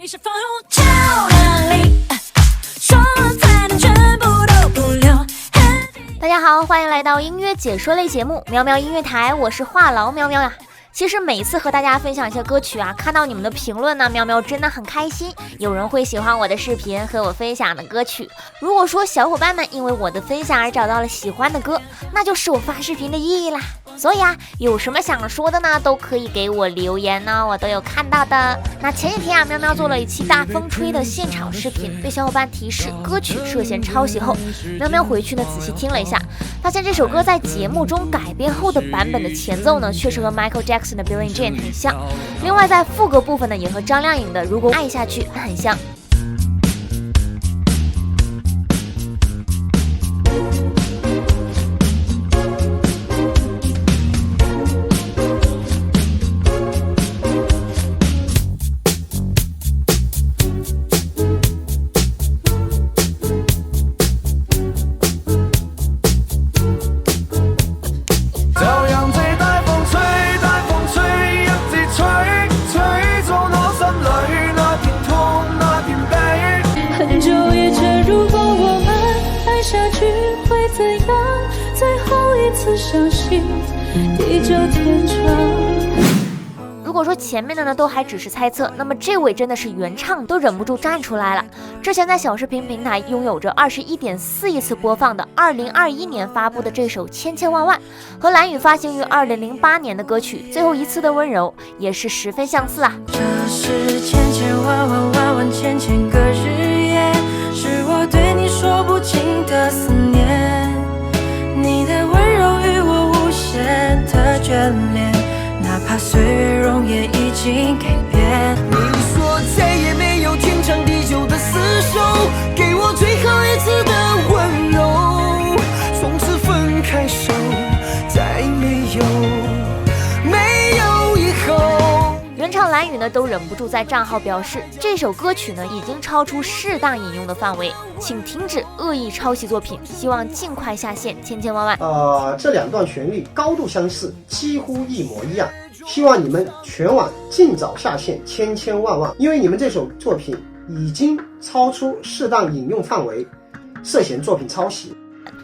你是否有哪里说才能全部都不留？大家好，欢迎来到音乐解说类节目喵喵音乐台，我是话痨喵喵呀。其实每次和大家分享一些歌曲啊，看到你们的评论呢，喵喵真的很开心。有人会喜欢我的视频和我分享的歌曲。如果说小伙伴们因为我的分享而找到了喜欢的歌，那就是我发视频的意义啦。所以啊，有什么想说的呢，都可以给我留言呢，我都有看到的。那前几天啊，喵喵做了一期大风吹的现场视频，被小伙伴提示歌曲涉嫌抄袭后，喵喵回去呢仔细听了一下，发现这首歌在节目中改编后的版本的前奏呢，确实和 Michael Jackson 的 Billie Jean 很像。另外在副歌部分呢，也和张靓颖的如果爱下去很像。如果说前面的呢都还只是猜测，那么这位真的是原唱都忍不住站出来了。之前在小视频平台拥有着21.4亿次播放的2021年发布的这首千千万万，和蓝宇发行于2008年的歌曲最后一次的温柔也是十分相似啊。这是千千万万万万千千个日夜，是我对你说不尽的思念，你的温柔与我无限的眷恋，哪怕岁月容颜已经改变。你说再也没有天长地久的厮守，给我最后一次的温柔，从此分开手，再没有以后。原唱蓝宇呢都忍不住在账号表示，这首歌曲呢已经超出适当引用的范围，请停止恶意抄袭作品，希望尽快下线千千万万。这两段旋律高度相似，几乎一模一样，希望你们全网尽早下线千千万万，因为你们这首作品已经超出适当引用范围，涉嫌作品抄袭。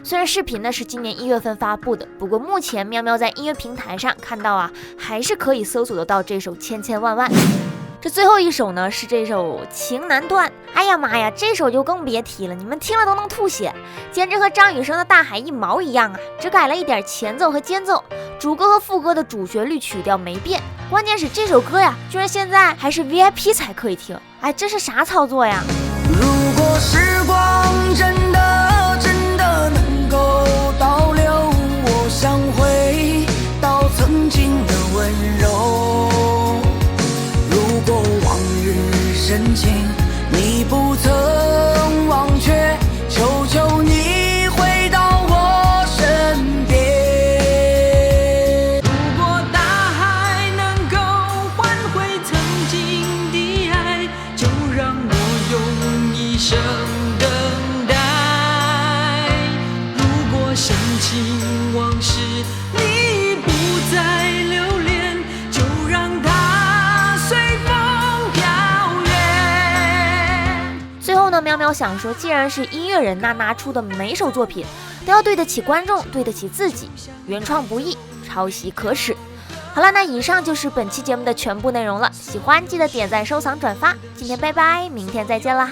虽然视频呢是今年1月份发布的，不过目前喵喵在音乐平台上看到啊，还是可以搜索得到这首千千万万。这最后一首呢是这首情难断，哎呀妈呀，这首就更别提了，你们听了都能吐血，简直和张雨生的大海一毛一样啊，只改了一点前奏和间奏，主歌和副歌的主旋律曲调没变，关键是这首歌呀，居然现在还是 VIP 才可以听，哎，这是啥操作呀？如果时光真的能够倒流，我想回到曾经的温柔。如果往日深情你不曾忘却，求求你回到我身边。如果大海能够换回曾经的爱，就让我用一生等待。如果深情往事你不再留恋，就让它随风飘远。最后呢，喵喵想说，既然是音乐人，那拿出的每首作品都要对得起观众，对得起自己，原创不易，抄袭可耻。好了，那以上就是本期节目的全部内容了，喜欢记得点赞、收藏、转发。今天拜拜，明天再见啦。